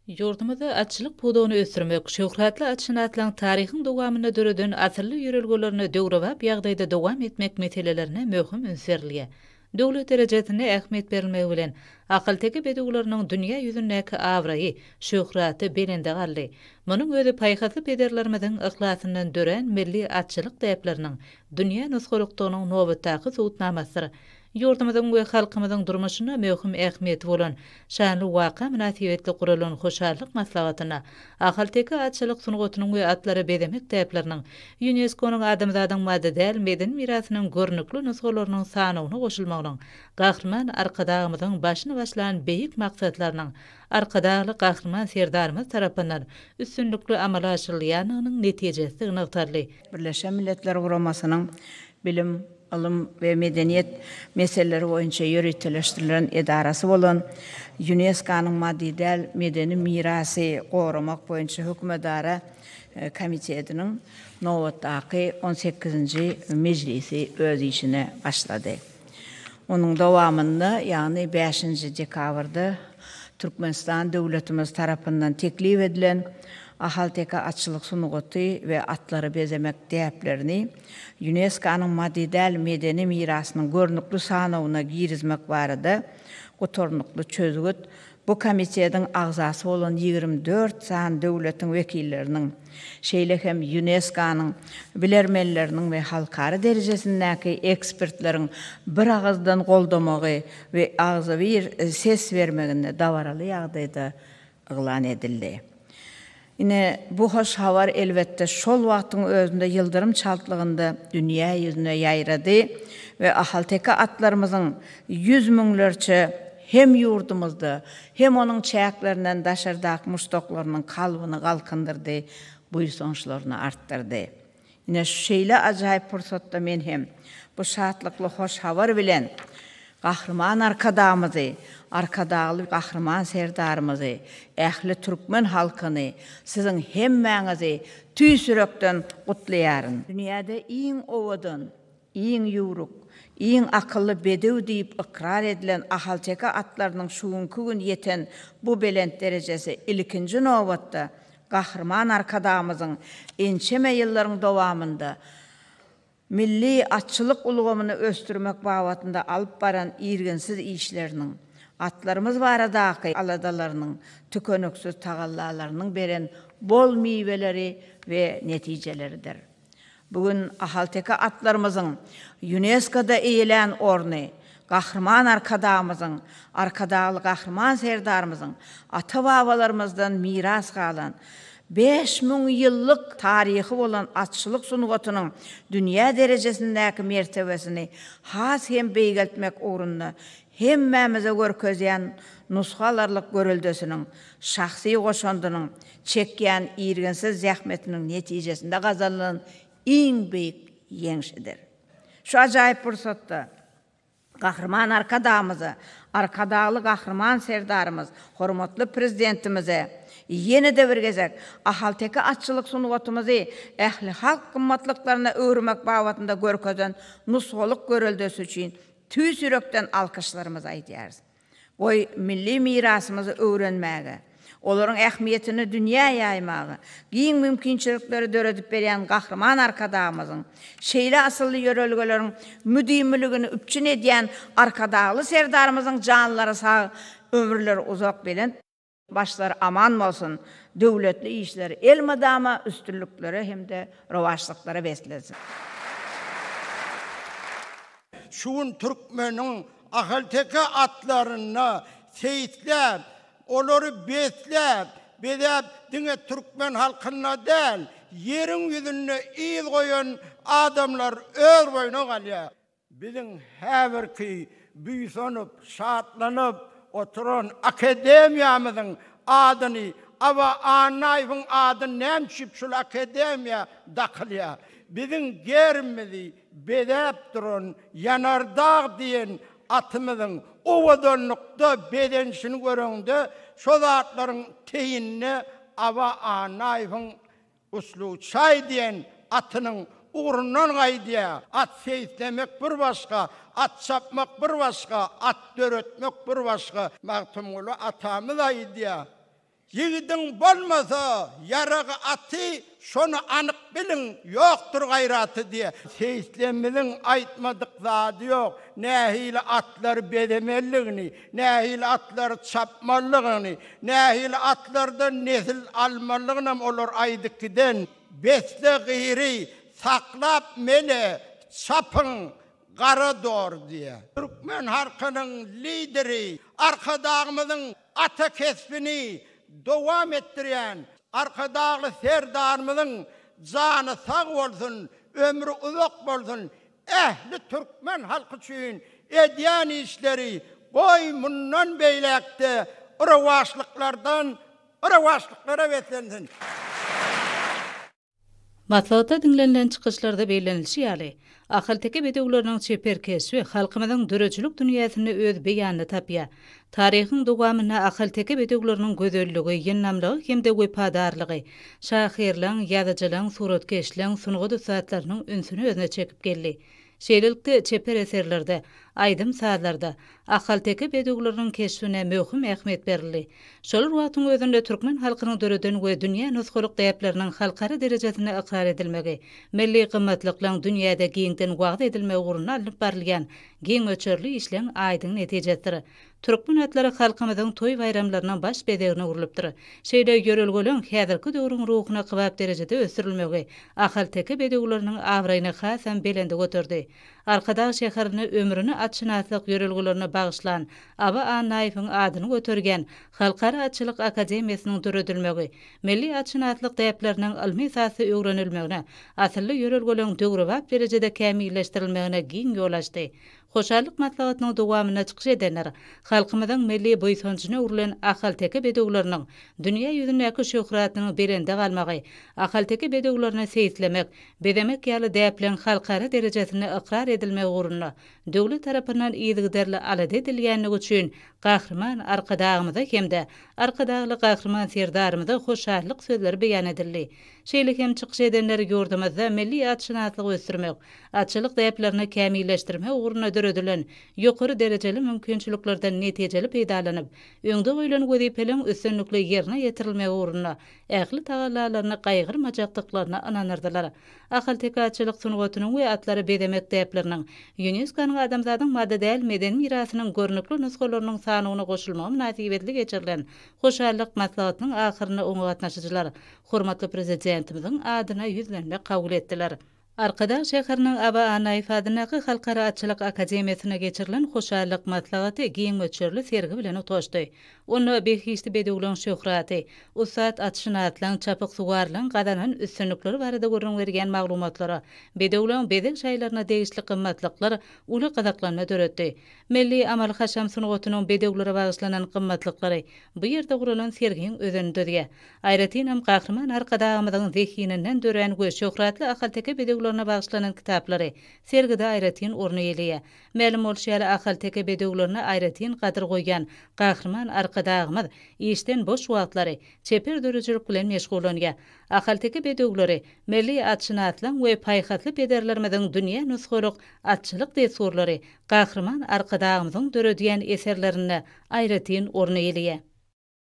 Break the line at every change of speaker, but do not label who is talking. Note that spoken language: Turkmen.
Yurdumyzda atçylyk pudugyny ösdürmek, şöhratly atşynatlaryň taryhyň dowamyna döreden asyrly ýörelgelerini döwrewap ýagdaýda dowam etmek meselelerine möhüm ünserliýe. Döwlet derejesinde ähmiýet berilmegi bilen akyl-teki beduglarynyň dünýä ýüzündäki awraýy, şöhraty belinde galdy. Munyň özi paýhasy pederlerimiziň ihlasyndan dören milli atçylyk däpleriniň dünýä nusgulukdygynyň nowatdaky sowutnamasydyr. Yurdumyzyň we halkymyzyň durmuşyna möhüm ähmiýeti bolan şanly waka münasibetli guralan hoşallyk maslahatyna akyl-teki atçylyk sunugatynyň we atlary bedemek täpleriniň UNESCO-nyň adamzadyň madde meden mirasynyň görnükli nusgalarynyň sanawyna goşulmagynyň gahrman arkadagymyzyň başyny başlan beýik maksatlarynyň arkadagy gahrman serdarymyz tarapyndan üstünlükli amala aşyrylýanynyň netijesi ynykdarly.
Birleşen Milletler Guramasynyň bilim, ilim ve medeniyet meseleleri boyunca ýöreteleşdirilen edarasy bolan UNESCO-nyň maddi medeni mirasy goramak boyunca hökümdara komitetiniň nowatdaky 18-nji mejlisi öz işine başlady. Onuň dowamynda, ýagny 5-nji dekabrda Türkmenistan döwletimiz tarapyndan teklif edilen ahalteka atçylyk sunugaty we atlary bezemek däplerini UNESCO-nyň maddi medeni mirasynyň görnükli sanawyna girizmek barada gotornukly çözgüt bu komitetiň agzasy bolan 24 san döwletiň wekilleriniň şeýle hem UNESCO-nyň bilermenleriniň we halkary derejesindäki ekspertleriň bir agazdan goldamagy we agzy bir ses bermeginde dawaraly ýagdaýda yglan edildi. Yine bu hoş havar elbette şol wagtyň özünde ýyldyrym çaltlygynda dünýä ýüzüne ýaýrady we ahalteka atlarymyzyň 100 miňlerçe hem ýurdumyzda hem onuň çäklerinden daşardak muştoklarynyň kalbyny galkındyrdy, buýsunçlaryny artdyrdy. Yine şeýle ajaýyp pursatda men hem bu şatlykly hoş havar bilen gahrman arkadamyzy, arkadagy gahrman serdarymyzy, ähli türkmen halkyny, siziň hemmäňizi tüýsürekden gutlaýaryn. Dünýäde iň owadan, iň ýuruk, iň akylly bedew diýip ikrar edilen ahalteka atlarynyň şuňky gün ýeten bu belent derejesi ilkinji nowatda gahrman arkadamyzyň ençeme ýyllaryň dowamynda milli atçylyk ulgamyny östürmek babatynda alyp baran irgensiz işleriniň atlarymyz baradaky aladalarynyň tükönüksiz tagallalarynyň beren bol miweleri we netijeleridir. Bugün ahalteka atlarymyzyň UNESCO-da eýilen orny, gahrman arkadamyzyň, arkadagy gahrman serdarymyzyň ata-babalarymyzdan miras galan 5000 ýyllyk taryhy bolan atçylyk sunugatynyň dünýä derejesindäki mertebesini has hem beýgeltmek ugrunda hemmämize görkezýän nusgalarlyk görüldesiniň şahsy goşandynyň çekýän irgensiz zähmetiniň netijesinde gazanlan iň beýik ýeňşidir. Şu ajaýyp pursatda gahrman arkadamyzy, arkadagy gahrman serdarymyz, hormatly prezidentimize ýene-de bir gezek ahalteka atçylyk sunugatymyzy ähli halk gymmatlyklaryna öwrümek babatynda görkezden nusgalyk görüldesi üçin tüýsürekden alkyşlarymyzy aýdýarys. Oy milli mirasymyzy öwrenmäge, olaryň ähmiýetini dünýä ýaýmagy, giň mümkinçilikleri döredip berýän gahrman arkadamyzyň şeýle asylly ýörelgeleriň müdimligini üpçün edýän arkadagy serdarymyzyň janlary sag, ömürleri uzak bilen başları aman bolsun, döwletli işleri el madama üstünlükleri hem de rowaşlyklara beslesin.
Şuun Türkmeniň ahalteka atlaryna seyitläp, olary beslep, bedep diňe Türkmen halkyna däl, ýeriň ýüzüne ýyl goýan adamlar öz boýuna galýar. Biziň häzirki büýsanyp, şatlanyp oturan akademiyamyzyň adyny, aba anaýyň adyny nämşip şol akademiýa dakylýar. Biziň gerimizi bedep duran Yanardağ diýen atymyzyň owadanlykda bedenşini görende şol atlaryň teýinne aba anaýyň Usluçay diýen atynyň uğrundan gaýdýar. At seyitlemek bir başga, at çapmak bir başga, at döretmek bir başga. Magtumly atamyz aýdýar. Yigidin bolmasa yarağı atı şonu anık bilin yoktur gayratı diye. Seyislemizin aytmadık zadı yok. Nehil atlar bedemelliğini, nehil atlar çapmallığını, nehil atlardan nesil almallığına olur aydıkiden. Besle gıyri saklap mele çapın qara doğru diye. Türkmen halkının lideri, arkadağımızın ata kesbini devam ettiren, arkadağlı serdarımızın canı sağ olsun, ömrü uzak olsun, ehli Türkmen halkı için ediyen işleri koy bundan beylekte ıravaşlıklara vetlensin.
Matlaatda dinlenilen çıkışlarda belirlenilişi ýaly. Ahylteki bedegleriniň çeperkesi we halkymyzyň döreçilik dünýäsini öz beýanyny tapýar. Taryhyň dowamyna ahylteki bedegleriniň gözelligi, ýennamlygy hemde wepadarlygy, şahyrlyň, ýazyjylyň, suratkeşliň, sunugy saatlarynyň ünsüni özüne çekip geldi. Şeýlelikde çeper eserlerde, aýdym saatlarda ahylteki bedegleriniň keşfine möhüm ähmiýet berildi. Şol wagtyň özünde türkmen halkynyň döreden we dünýä nusgulyk daýaplarynın halkara derejesine ikrar edilmegi, milli gymmatlyklaryň dünýäde giňden wagda edilmegi ugruna alyp barylan giň öçerli işleň aýdyň netijesidir. Türkmen atlary halkymyzyň toý bayramlarynyň baş bedegine urulypdyr. Şeýle görelgelen häzirki döwrüň ruhuna kybap derejede ösürilmegi, ahylteki bedegleriniň awraýyny hasam belende götürdi. Arkadağ şäherini ömrüni atşynatlyk ýörelgelerini bagyşlan Aba Anaýewiň adyny götürgen Halkara Atçylyk Akademiýasynyň döredilmegi, milli atşynatlyk daýaplarynyň ilmi esasy öwrenilmegine, asylly ýörelgeleň döwrewap derejede kämilleşdirilmegine giň ýol açdy. Hoşarlyk maslahatynyň dowamyna çykyş edenler, halkymyzyň milli boýsunçyna urulan ahylteki bedegleriniň dünýä ýüzündäki şöhratynyň berende galmagy, ahylteki bedeglerini seýitlemek, bedemek ýaly däplen halkara derejesine ikrar edilmegi ugruna döwlet tarapyndan ýygyderli alady edilýänligi üçin gahrman arkadağymyza hemde arkadağly gahrman serdarymyza hoşarlyk sözleri beýan edildi. Şeýle hem çykyş edenleri gördüğümizde milli atşynatlyk ösdürmek, atçylyk daýaplaryny kämilleşdirmek ugruna döredilen ýokary derejeli mümkinçiliklerden netijeli peýdalanyp, öňde goýulan wezipeleň üstünlikli ýerine ýetirilmegi ugruna ähli tagallalaryny gaýgyrmajakdyklaryna inanyrdylar. Ahylteki atçylyk sunugatynyň we atlary bedemek daýaplarynyň UNESCO-nyň adamzadyň madde däl medeni mirasynyň görnükli nusgalarynyň sanyna goşulmagy münasibetli geçirilen hoşarlyk maslahatynyň ahyryny oňa gatnaşyjylar hormatly prezidentimiziň adyna ýüzlenme kabul etdiler. Arkadağ şäheriniň Aba Anaýew adynaky Halkara Atçylyk Akademiýasyna geçirilen hoşarlyk maslahaty giň öçerli sergi bilen otaşdy. Onu behişli bedegleň şöhraty, usat atşynatlaryň çapyk suwarlaryň gadanan üstünlikleri barada görüň bergen maglumatlara, bedegleň bedek şaýlaryna degişli gymmatlyklar uly gazaklanma döretdi. Milli amal haşam sunugatynyň bedeglere bagyşlanan gymmatlyklary bu ýerde guralan sergiň özünde. Aýratynam gahrman arkadağymyzyň zehininden dören we şöhratly ahylteki bedeglerine bagyşlanan kitaplary sergide aýratyn orny elýär. Ma'lum bolýar ahylteki bedeglerine aýratyn gadyr goýgan gahrman arkadağymyz işden boş wagtlary çeper dörejilik bilen meşgulanýar. Ahylteki bedegleri milli atşynatlyk we paýhatly pederlerimiziň dünýä nusgulyk atçylyk desurlary gahrman arkadağymyzyň dörediýän eserlerini aýratyn orny elýär.